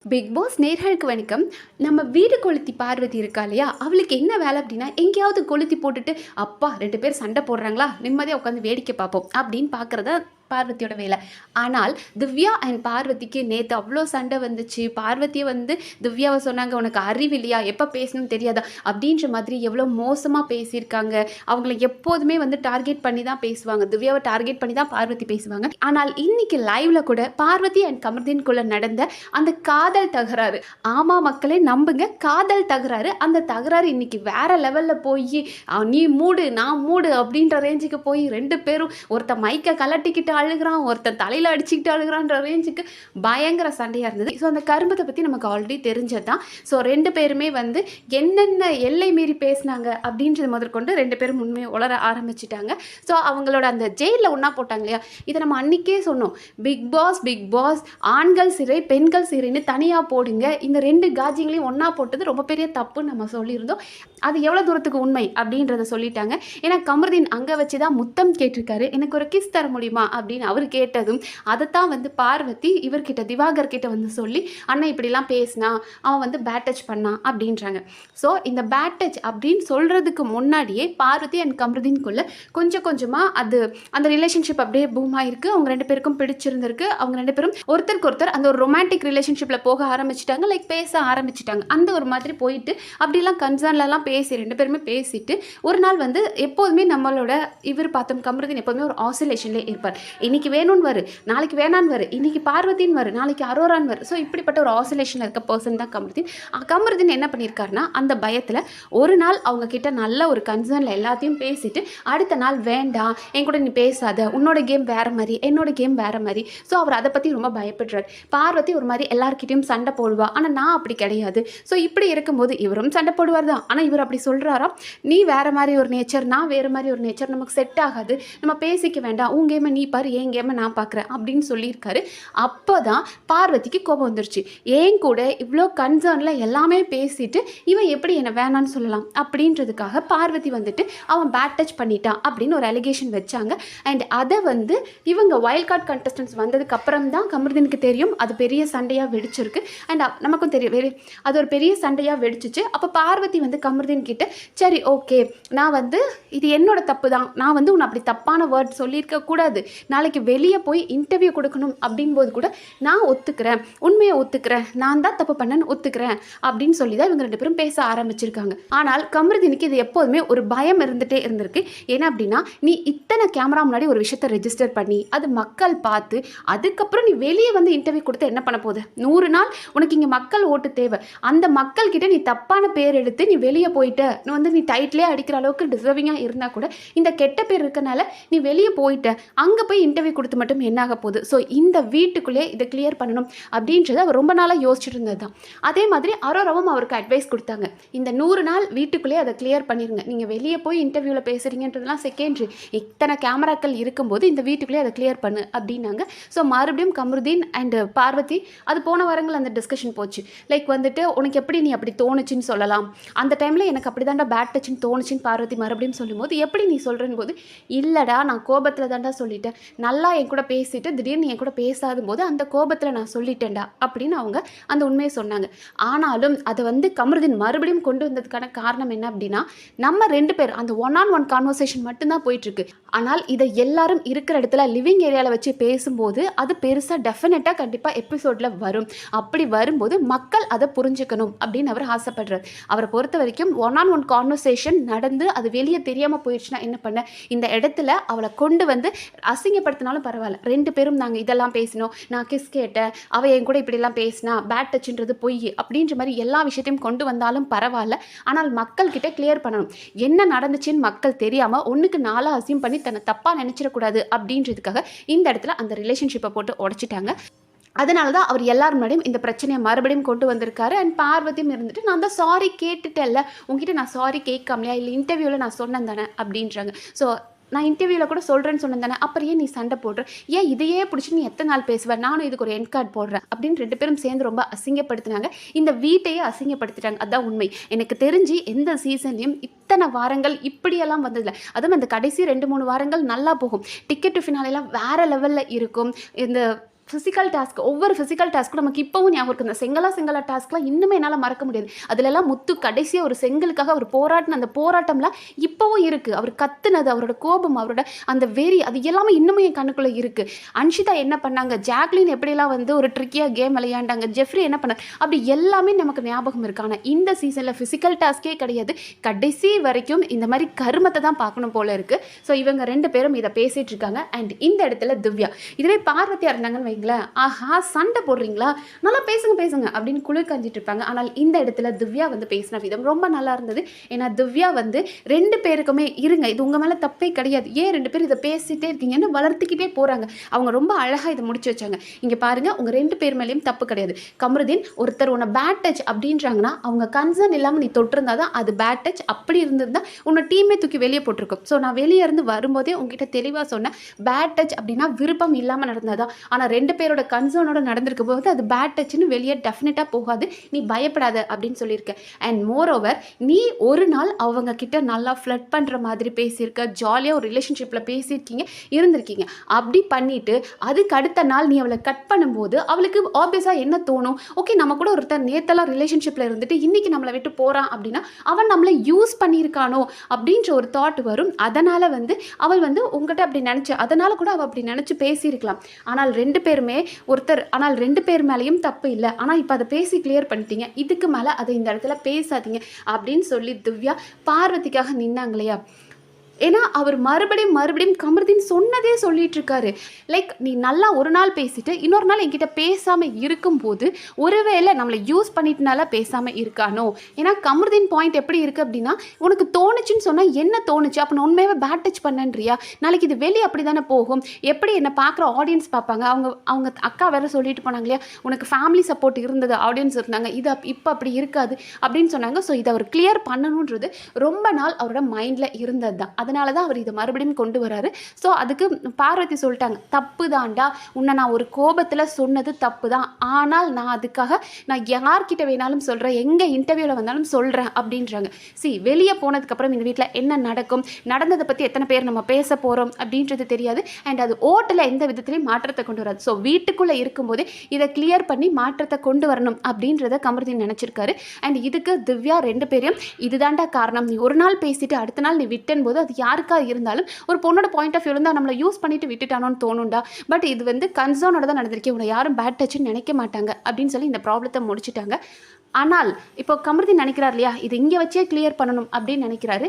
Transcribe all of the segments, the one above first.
Big pass நேர்களுக்கு வணக்கம். நம்ம வீடு கொளுத்தி பார்வதி இருக்கா இல்லையா, அவளுக்கு என்ன வேலை அப்படின்னா, எங்கேயாவது கொளுத்தி போட்டுட்டு அப்பா 2 பேர் சண்டை போடுறாங்களா, நிம்மதியாக உட்காந்து வேடிக்கை பார்ப்போம் அப்படின்னு பார்க்குறதா பார்வதியோட வேலை. ஆனால் திவ்யா அண்ட் பார்வதிக்கு நேற்று அவ்வளோ சண்டை வந்துச்சு. பார்வதியை வந்து திவ்யாவை சொன்னாங்க, உனக்கு அறிவு இல்லையா, எப்போ பேசணும்னு தெரியாதா அப்படின்ற மாதிரி எவ்வளோ மோசமாக பேசியிருக்காங்க. அவங்கள எப்போதுமே வந்து டார்கெட் பண்ணி தான் பேசுவாங்க, திவ்யாவை டார்கெட் பண்ணி தான் பார்வதி பேசுவாங்க. ஆனால் இன்னைக்கு லைவ்ல கூட பார்வதி அண்ட் கமர்தீன்குள்ள நடந்த அந்த காதல் தகராறு, ஆமா மக்களே நம்புங்க, காதல் தகராறு. அந்த தகராறு இன்னைக்கு வேற லெவலில் போய் நீ மூடு நான் மூடு அப்படின்ற ரேஞ்சுக்கு போய் 2 பேரும் ஒருத்த மைக்கை கலட்டிக்கிட்டு அழுகிறான், ஒருத்தன் தலையில் அடிச்சுக்கிட்டு அழுகிறான்ற ரேஞ்சுக்கு பயங்கர சண்டையாக இருந்தது. ஸோ அந்த கரும்பத்தை பற்றி நமக்கு ஆல்ரெடி தெரிஞ்சது தான். ஸோ 2 பேருமே வந்து என்னென்ன எல்லை மீறி பேசினாங்க அப்படின்றது முதற்கொண்டு 2 பேரும் உண்மையை உளர ஆரம்பிச்சிட்டாங்க. ஸோ அவங்களோட அந்த ஜெயிலில் ஒன்றா போட்டாங்க இல்லையா, இதை நம்ம அன்றைக்கே சொன்னோம். பிக் பாஸ் ஆண்கள் சிறை பெண்கள் சிறைன்னு தனியாக போடுங்க, இந்த 2 காஜிங்களையும் ஒன்றா போட்டது ரொம்ப பெரிய தப்புன்னு நம்ம சொல்லியிருந்தோம். அது எவ்வளோ தூரத்துக்கு உண்மை அப்படின்றத சொல்லிட்டாங்க. ஏன்னா கமர்தீன் அங்கே வச்சு தான் முத்தம் கேட்டிருக்காரு, எனக்கு ஒரு கிஸ் தர முடியுமா அப்படின்னு அவர் கேட்டதும் அதைத்தான் வந்து பார்வதி இவர்கிட்ட திவாகர் கிட்ட வந்து சொல்லி, அண்ணன் இப்படிலாம் பேசினா அவன் வந்து பேட் டச் பண்ணான் அப்படின்றாங்க. ஸோ இந்த பேட் டச் அப்படின்னு சொல்கிறதுக்கு முன்னாடியே பார்வதி அண்ட் கமர்தீன்குள்ள கொஞ்சம் கொஞ்சமாக அந்த ரிலேஷன்ஷிப் அப்படியே பூம் ஆயிருக்கு. அவங்க 2 பேருக்கும் பிடிச்சிருந்திருக்கு. அவங்க 2 பேரும் ஒருத்தருக்கு ஒருத்தர் அந்த ஒரு ரொமான்டிக் ரிலேஷன்ஷிப்பில் போக ஆரம்பிச்சிட்டாங்க, லைக் பேச ஆரம்பிச்சிட்டாங்க. அந்த ஒரு மாதிரி போயிட்டு அப்படிலாம் கன்சர்ன்லலாம் பேசி 2 பேருமே பேசிட்டு ஒரு நாள் வந்து எப்போதுமே நம்மளோட இவர் பார்த்தோம் கமர்தீன் எப்போதுமே ஒரு ஆசிலேஷன்லேயே இருப்பார். இன்னைக்கு வேணும்னு வரு, நாளைக்கு வேணான்னு வரு, இன்னைக்கு பார்வதின்னு வரு, நாளைக்கு அரோரான்னு வரு. ஸோ இப்படிப்பட்ட ஒரு ஆசிலேஷனில் இருக்க பர்சன் தான் கமர்தீன். கமர்தீன் என்ன பண்ணியிருக்காருன்னா, அந்த பயத்தில் ஒரு நாள் அவங்க கிட்ட நல்ல ஒரு கன்சர்னில் எல்லாத்தையும் பேசிட்டு அடுத்த நாள் வேண்டாம் என் கூட நீ பேசாத, உன்னோட கேம் வேறு மாதிரி என்னோட கேம் வேறு மாதிரி. ஸோ அவர் அதை பற்றி ரொம்ப பயப்படுறார். பார்வதி ஒரு மாதிரி எல்லாருக்கிட்டையும் சண்டை போடுவா, ஆனால் நான் அப்படி கிடையாது. ஸோ இப்படி இருக்கும்போது இவரும் சண்டை போடுவார் தான், ஆனால் இவர் அப்படி சொல்கிறாராம், நீ வேறு மாதிரி ஒரு நேச்சர், நான் வேறு மாதிரி ஒரு நேச்சர், நமக்கு செட் ஆகாது, நம்ம பேசிக்க வேண்டாம், உன் கேமை நீ பாரு என் கேமை நான் பார்க்குறேன் அப்படின்னு சொல்லியிருக்காரு. அப்போ தான் பார்வதிக்கு கோபம் வந்துருச்சு. ஏன் கூட இவ்வளோ கன்சர்னில் எல்லாமே பேசிட்டு இவன் எப்படி என்னை வேணான்னு சொல்லலாம் அப்படின்றதுக்காக பார்வதி வந்துட்டு அவன் பேட் டச் பண்ணிட்டான் அப்படின்னு ஒரு அலிகேஷன் வச்சாங்க. அண்ட் அதை வந்து இவங்க வைல்ட் கார்டு கண்டஸ்டன்ஸ் வந்ததுக்கு அப்புறம் தான் கமர்தீனுக்கு தெரியும் அது பெரிய சண்டையாக வெடிச்சிருக்கு. அண்ட் நமக்கும் தெரியும் அது ஒரு பெரிய சண்டையாக வெடிச்சிச்சு. அப்போ பார்வதி வந்து கமர்தீன் கிட்ட, சரி ஓகே, நான் வந்து இது என்னோட தப்பு தான், நான் வந்து உன்னை அப்படி தப்பான வேர்ட் சொல்லியிருக்க கூடாது, நாளைக்கு வெளியே போய் இன்டர்வியூ கொடுக்கணும் அப்படின்போது கூட நான் ஒத்துக்கிறேன், உண்மையை ஒத்துக்கிறேன், நான் தான் தப்பு பண்ணேன்னு ஒத்துக்கிறேன் அப்படின்னு சொல்லி தான் இவங்க 2 பேரும் பேச ஆரம்பிச்சிருக்காங்க. ஆனால் கமர்தீனுக்கு இது எப்போதுமே ஒரு பயம் இருந்துகிட்டே இருந்திருக்கு. ஏன்னா அப்படின்னா, நீ இத்தனை கேமரா முன்னாடி ஒரு விஷயத்தை ரெஜிஸ்டர் பண்ணி அது மக்கள் பார்த்து அதுக்கப்புறம் நீ வெளியே வந்து இன்டர்வியூ கொடுத்து என்ன பண்ண போகுது? 100 நாள் உனக்கு இங்கே மக்கள் ஓட்டு தேவை. அந்த மக்கள்கிட்ட நீ தப்பான பேர் எடுத்து நீ வெளியே போயிட்ட, நீ வந்து நீ டைட்டிலே அடிக்கிற அளவுக்கு டிசர்விங்காக இருந்தால் கூட இந்த கெட்ட பேர் இருக்கனால நீ வெளியே போயிட்ட, அங்கே போய் இன்டர்வியூ கொடுத்து மட்டும் என்ன ஆக போகுது? ஸோ இந்த வீட்டுக்குள்ளே இதை கிளியர் பண்ணணும் அப்படின்றத அவர் ரொம்ப நாளாக யோசிச்சுட்டு இருந்தது தான். அதே மாதிரி அரோராவும் அவருக்கு அட்வைஸ் கொடுத்தாங்க, இந்த 100 நாள் வீட்டுக்குள்ளே அதை கிளியர் பண்ணிடுங்க, நீங்கள் வெளியே போய் இன்டர்வியூவில் பேசுகிறீங்கன்றதுலாம் செகண்டரி, இத்தனை கேமராக்கள் இருக்கும்போது இந்த வீட்டுக்குள்ளே அதை கிளியர் பண்ணு அப்படின்னாங்க. ஸோ மறுபடியும் கமர்தீன் அண்ட் பார்வதி அது போன வாரங்கள் அந்த டிஸ்கஷன் போச்சு. லைக் வந்துட்டு உனக்கு எப்படி நீ அப்படி தோணுச்சுன்னு சொல்லலாம், அந்த டைமில் எனக்கு அப்படி தாண்டா பேட் டச்சுன்னு தோணுச்சுன்னு பார்வதி மறுபடியும் சொல்லும்போது, எப்படி நீ சொல்கிறேன்னு போது, இல்லைடா நான் கோபத்தில் தாண்டா சொல்லிட்டேன், நல்லா என் கூட பேசிட்டு திடீர்னு என் கூட பேசாத போது அந்த கோபத்தில் நான் சொல்லிட்டேன்டா அப்படின்னு அவங்க அந்த உண்மையை சொன்னாங்க. ஆனாலும் அதை வந்து கமர்தீன் மறுபடியும் கொண்டு வந்ததுக்கான காரணம் என்ன அப்படின்னா, நம்ம 2 பேர் அந்த 1-on-1 கான்வர்சேஷன் மட்டும்தான் போயிட்டுருக்கு. ஆனால் இதை எல்லாரும் இருக்கிற இடத்துல லிவிங் ஏரியாவில் வச்சு பேசும்போது அது பெருசாக டெஃபினட்டாக கண்டிப்பாக எபிசோடில் வரும். அப்படி வரும்போது மக்கள் அதை புரிஞ்சுக்கணும் அப்படின்னு அவர் ஆசைப்படுறார். அவரை பொறுத்த வரைக்கும் 1-on-1 கான்வர்சேஷன் நடந்து அது வெளியே தெரியாமல் போயிடுச்சுன்னா என்ன பண்ண, இந்த இடத்துல அவளை கொண்டு வந்து அசிங்கப்படுத்தினாலும் பரவாயில்ல, 2 பேரும் நாங்கள் இதெல்லாம் பேசினோம், நான் கிஸ் கேட்டேன், அவள் என் கூட இப்படிலாம் பேசினா, பேட் டச்சுன்றது பொய் அப்படின்ற மாதிரி எல்லா விஷயத்தையும் கொண்டு வந்தாலும் பரவாயில்ல. ஆனால் மக்கள்கிட்ட கிளியர் பண்ணணும், என்ன நடந்துச்சுன்னு மக்கள் தெரியாமல் 1க்கு 4 அசியம் பண்ணி தன்னை தப்பாக நினச்சிடக்கூடாது அப்படின்றதுக்காக இந்த இடத்துல அந்த ரிலேஷன்ஷிப்பை போட்டு உடைச்சிட்டாங்க. அதனால தான் அவர் எல்லாரும் முன்னாடியும் இந்த பிரச்சனையை மறுபடியும் கொண்டு வந்திருக்காரு. அண்ட் பார்வதியும் இருந்துட்டு, நான் தான் சாரி கேட்டுட்டேன்ல, உங்ககிட்ட நான் சாரி கேட்காமலையா, இல்லை இன்டர்வியூவில் நான் சொன்னேன் தானே அப்படின்றாங்க. ஸோ நான் இன்டர்வியூவில் கூட சொல்கிறேன்னு சொன்னேன் தானே, அப்புறம் ஏன் நீ சண்டை போடுற, ஏன் இதையே பிடிச்சி நீ எத்தனை நாள் பேசுவேன், நானும் இதுக்கு ஒரு எண்ட் கார்டு போடுறேன் அப்படின்னு 2 பேரும் சேர்ந்து ரொம்ப அசிங்கப்படுத்தினாங்க. இந்த வீட்டையே அசிங்கப்படுத்திட்டாங்க. அதுதான் உண்மை. எனக்கு தெரிஞ்சு எந்த சீசன்லையும் இத்தனை வாரங்கள் இப்படியெல்லாம் வந்ததில்லை. அதுவும் அந்த கடைசி 2-3 வாரங்கள் நல்லா போகும். டிக்கெட் டு ஃபினாலெலாம் வேறு லெவலில் இருக்கும். இந்த ஒவ்வொரு ஃபிசிக்கல் டாஸ்க்கும் நமக்கு இப்போவும் ஞாபகம் இருக்குது. இந்த செங்கலா டாஸ்க்லாம் இன்னுமே என்னால் மறக்க முடியாது. அதுலலாம் முத்து கடைசியாக ஒரு செங்கலுக்காக அவர் போராட்டின அந்த போராட்டம்லாம் இப்போவும் இருக்குது. அவர் கத்துனது, அவரோட கோபம், அவரோட அந்த வெறி, அது எல்லாமே இன்னுமே என் கண்ணுக்குள்ளே இருக்குது. அன்ஷிதா என்ன பண்ணாங்க, ஜாக்லின் எப்படியெல்லாம் வந்து ஒரு ட்ரிக்கியாக கேம் விளையாண்டாங்க, ஜெஃப்ரி என்ன பண்ணாங்க, அப்படி எல்லாமே நமக்கு ஞாபகம் இருக்கு. ஆனால் இந்த சீசனில் ஃபிசிக்கல் டாஸ்கே கிடையாது. கடைசி வரைக்கும் இந்த மாதிரி கருமத்தை தான் பார்க்கணும் போல இருக்குது. ஸோ இவங்க 2 பேரும் இதை பேசிகிட்டு இருக்காங்க. அண்ட் இந்த இடத்துல திவ்யா, இதுவே பார்வதியாக இருந்தாங்கன்னு வைங்களேன், ஆஹா சண்டை போடுறீங்களா, நல்லா பேசுங்க அப்படின்னு குளிர் காஞ்சிட்டு இருப்பாங்க. ஆனால் இந்த இடத்துல திவ்யா வந்து பேசின விதம் ரொம்ப நல்லா இருந்தது. ஏன்னா திவ்யா வந்து 2 பேருக்குமே இருங்க, இது உங்கள் மேலே தப்பே கிடையாது, ஏன் 2 பேர் இதை பேசிகிட்டே இருக்கீங்கன்னு வளர்த்துக்கிட்டே போகிறாங்க. அவங்க ரொம்ப அழகாக இதை முடிச்சு வச்சாங்க. இங்கே பாருங்கள், உங்கள் 2 பேர் மேலேயும் தப்பு கிடையாது. கமருதீன், ஒருத்தர் உன்னை பேட் டச் அப்படின்றாங்கன்னா அவங்க கன்சர்ன் இல்லாமல் நீ தொட்டிருந்தா தான் அது பேட் டச். அப்படி இருந்திருந்தால் உன்னை டீமே தூக்கி வெளியே போட்டிருக்கும். ஸோ நான் வெளியே இருந்து வரும்போதே உங்ககிட்ட தெளிவாக சொன்னேன், பேட் டச் அப்படின்னா விருப்பம் இல்லாமல் நடந்ததா. ஆனால் 2 பேரோட கன்சர்னோட நடந்திருக்கும் போது அது பேட் டச்னு வெளியே டெஃபினட்டாக போகாது, நீ பயப்படாத அப்படின்னு சொல்லியிருக்க. அண்ட் மோர் ஓவர், நீ ஒரு நாள் அவங்க கிட்ட நல்லா ஃப்ளட் பண்ணுற மாதிரி பேசியிருக்க, ஜாலியாக ஒரு ரிலேஷன்ஷிப்பில் பேசியிருக்கீங்க, இருந்திருக்கீங்க. அப்படி பண்ணிவிட்டு அதுக்கு அடுத்த நாள் நீ அவளை கட் பண்ணும்போது அவளுக்கு ஆப்வியஸாக என்ன தோணும், ஓகே நம்ம கூட ஒருத்தர் நேத்தெல்லாம் ரிலேஷன்ஷிப்பில் இருந்துட்டு இன்றைக்கி நம்மளை விட்டு போகிறான் அப்படின்னா அவன் நம்மளை யூஸ் பண்ணியிருக்கானோ அப்படின்ற ஒரு தாட் வரும். அதனால் வந்து அவள் வந்து உங்கள்கிட்ட அப்படி நினச்சி, அதனால் கூட அவள் அப்படி நினச்சி பேசியிருக்கலாம். ஆனால் 2 பேருமே ஆனால் 2 பேர் மேலேயும் தப்பு இல்லை. ஆனால் இப்போ அதை பேசி கிளியர் பண்ணிட்டீங்க, இதுக்கு மேலே அதை இந்த இடத்துல பேசாதீங்க அப்படின்னு சொல்லி திவ்யா பார்வதிக்காக நின்னாங்க இல்லையா. ஏன்னா அவர் மறுபடியும் கமருதீன் சொன்னதே சொல்லிட்டு இருக்காரு. லைக் நீ நல்லா ஒரு நாள் பேசிட்டு இன்னொரு நாள் என்கிட்ட பேசாமல் இருக்கும்போது ஒருவேளை நம்மளை யூஸ் பண்ணிட்டுனால பேசாமல் இருக்கானோ. ஏன்னா கமருதீன் பாயிண்ட் எப்படி இருக்குது அப்படின்னா, உனக்கு தோணுச்சுன்னு சொன்னால் என்ன தோணுச்சு, அப்போ நான் உண்மையாகவே பேட் டச் பண்ணன்றியா, நாளைக்கு இது வெளியே அப்படி தானே போகும், எப்படி என்னை பார்க்குற ஆடியன்ஸ் பார்ப்பாங்க, அவங்க அக்கா வேறு சொல்லிட்டு போனாங்க இல்லையா, உனக்கு ஃபேமிலி சப்போர்ட் இருந்தது, ஆடியன்ஸ் இருந்தாங்க, இது இப்போ அப்படி இருக்காது அப்படின்னு சொன்னாங்க. ஸோ இதை அவர் கிளியர் பண்ணணுன்றது ரொம்ப நாள் அவரோட மைண்டில் இருந்தது தான். அதனால தான் அவர் இதை மறுபடியும் கொண்டு வராரு. ஸோ அதுக்கு பார்வதி சொல்லிட்டாங்க, தப்பு தான்டா, உன்னை நான் ஒரு கோபத்தில் சொன்னது தப்பு தான், ஆனால் நான் அதுக்காக நான் யார்கிட்ட வேணாலும் சொல்கிறேன், எங்கே இன்டர்வியூவில் வந்தாலும் சொல்கிறேன் அப்படின்றாங்க. வெளியே போனதுக்கப்புறம் இந்த வீட்டில் என்ன நடக்கும், நடந்ததை பற்றி எத்தனை பேர் நம்ம பேச போகிறோம் அப்படின்றது தெரியாது. அண்ட் அது ஓட்டில் எந்த விதத்துலையும் மாற்றத்தை கொண்டு வராது. ஸோ வீட்டுக்குள்ளே இருக்கும்போதே இதை கிளியர் பண்ணி மாற்றத்தை கொண்டு வரணும் அப்படின்றத கமருதீன் நினச்சிருக்காரு. அண்ட் இதுக்கு திவ்யா 2 பேரையும் இதுதான்டா காரணம், நீ ஒரு நாள் பேசிட்டு அடுத்த நாள் நீ விட்டன் போது அது யாருக்கா இருந்தாலும் ஒரு பொண்ணோட பாயிண்ட் ஆஃப் வியூ இருந்தால் நம்மளை யூஸ் பண்ணிட்டு விட்டுட்டானோன்னு தோணுண்டா. பட் இது வந்து கன்சர்னோட தான் நடந்திருக்கேன், உன்னை யாரும் பேட் டச்சுன்னு நினைக்க மாட்டாங்க அப்படின்னு சொல்லி இந்த ப்ராப்ளத்தை முடிச்சுட்டாங்க. ஆனால் இப்போ கமருதீன் நினைக்கிறார் இல்லையா, இது இங்கே வச்சே கிளியர் பண்ணணும் அப்படின்னு நினைக்கிறாரு.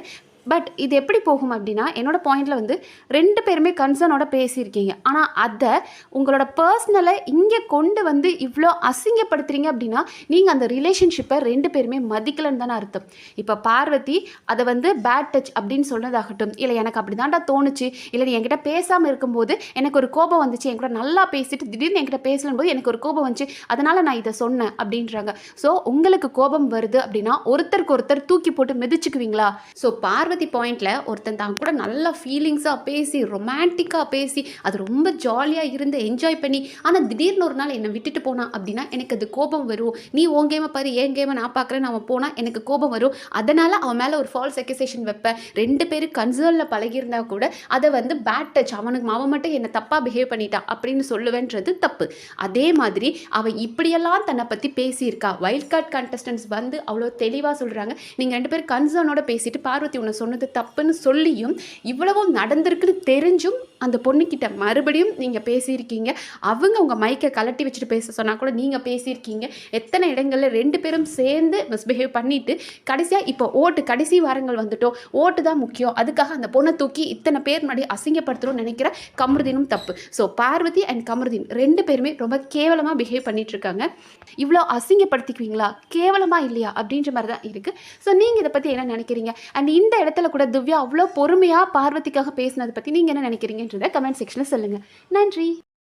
பட் இது எப்படி போகும் அப்படின்னா, என்னோட பாயிண்டில் வந்து 2 பேருமே கன்சர்னோட பேசியிருக்கீங்க, ஆனால் அதை உங்களோட பர்சனலை இங்கே கொண்டு வந்து இவ்வளோ அசிங்கப்படுத்துறீங்க அப்படின்னா நீங்கள் அந்த ரிலேஷன்ஷிப்பை 2 பேருமே மதிக்கலன்னு தானே அர்த்தம். இப்போ பார்வதி அதை வந்து பேட் டச் அப்படின்னு சொன்னதாகட்டும், இல்லை எனக்கு அப்படி தான்டா தோணுச்சு, இல்லை நீ என்கிட்ட பேசாமல் இருக்கும்போது எனக்கு ஒரு கோபம் வந்துச்சு, என் கூட நல்லா பேசிட்டு திடீர்னு என்கிட்ட பேசலும் போது எனக்கு ஒரு கோபம் வந்துச்சு, அதனால் நான் இதை சொன்னேன் அப்படின்றாங்க. ஸோ உங்களுக்கு கோபம் வருது அப்படின்னா ஒருத்தருக்கு ஒருத்தர் தூக்கி போட்டு மிதிச்சுக்குவீங்களா? ஸோ பார்வதி பாயிண்டில் ஒருத்தன் தான் கூட நல்லா ஃபீலிங்ஸாக பேசி ரொமான்டிக்காக பேசி அது ரொம்ப ஜாலியாக இருந்து என்ஜாய் பண்ணி, ஆனால் திடீர்னு ஒரு நாள் என்னை விட்டுட்டு போனான் அப்படின்னா எனக்கு அது கோபம் வரும். நீ உன் கேமை பாரு, என் கேமை நான் பார்க்குறேன், அவன் போனால் எனக்கு கோபம் வரும். அதனால் அவன் மேலே ஒரு ஃபால்ஸ் அக்யூசேஷன் வைப்பேன். 2 பேரும் கன்சர்னில் பழகியிருந்தா கூட அதை வந்து பேட் டச், அவன் மட்டும் என்னை தப்பாக பிஹேவ் பண்ணிட்டான் அப்படின்னு சொல்லுவேன்றது தப்பு. அதே மாதிரி அவன் இப்படியெல்லாம் தன்னை பற்றி பேசியிருக்கா. வைல்ட் கார்ட் கண்டஸ்டன்ஸ் வந்து அவ்வளோ தெளிவாக சொல்கிறாங்க, நீங்கள் 2 பேரும் கன்சர்னோட பேசிட்டு பார்வதி உன்னை சொன்னது தப்புன்னு சொல்லியும் இவ்வளவும் நடந்திருக்குன்னு தெரிஞ்சும் அந்த பொண்ணுக்கிட்ட மறுபடியும் நீங்கள் பேசியிருக்கீங்க. அவங்க உங்கள் மைக்கை கலட்டி வச்சுட்டு பேச சொன்னால் கூட நீங்கள் பேசியிருக்கீங்க. எத்தனை இடங்களில் 2 பேரும் சேர்ந்து மிஸ்பிஹேவ் பண்ணிவிட்டு கடைசியாக இப்போ கடைசி வாரங்கள் வந்துட்டோம், ஓட்டு தான் முக்கியம், அதுக்காக அந்த பொண்ணை தூக்கி இத்தனை பேர் முன்னாடி அசிங்கப்படுத்துகிறோன்னு நினைக்கிற கமருதீனும் தப்பு. ஸோ பார்வதி அண்ட் கமருதீன் 2 பேருமே ரொம்ப கேவலமாக பிஹேவ் பண்ணிகிட்ருக்காங்க. இவ்வளோ அசிங்கப்படுத்திக்குவீங்களா, கேவலமாக இல்லையா அப்படின்ற மாதிரி தான் இருக்குது. ஸோ நீங்கள் இதை பற்றி என்ன நினைக்கிறீங்க? அண்ட் இந்த இடத்துல கூட திவ்யா அவ்வளோ பொறுமையாக பார்வதிக்காக பேசினதை பற்றி நீங்கள் என்ன நினைக்கிறீங்கன்றதை கமெண்ட் செக்ஷனில் சொல்லுங்கள். நன்றி.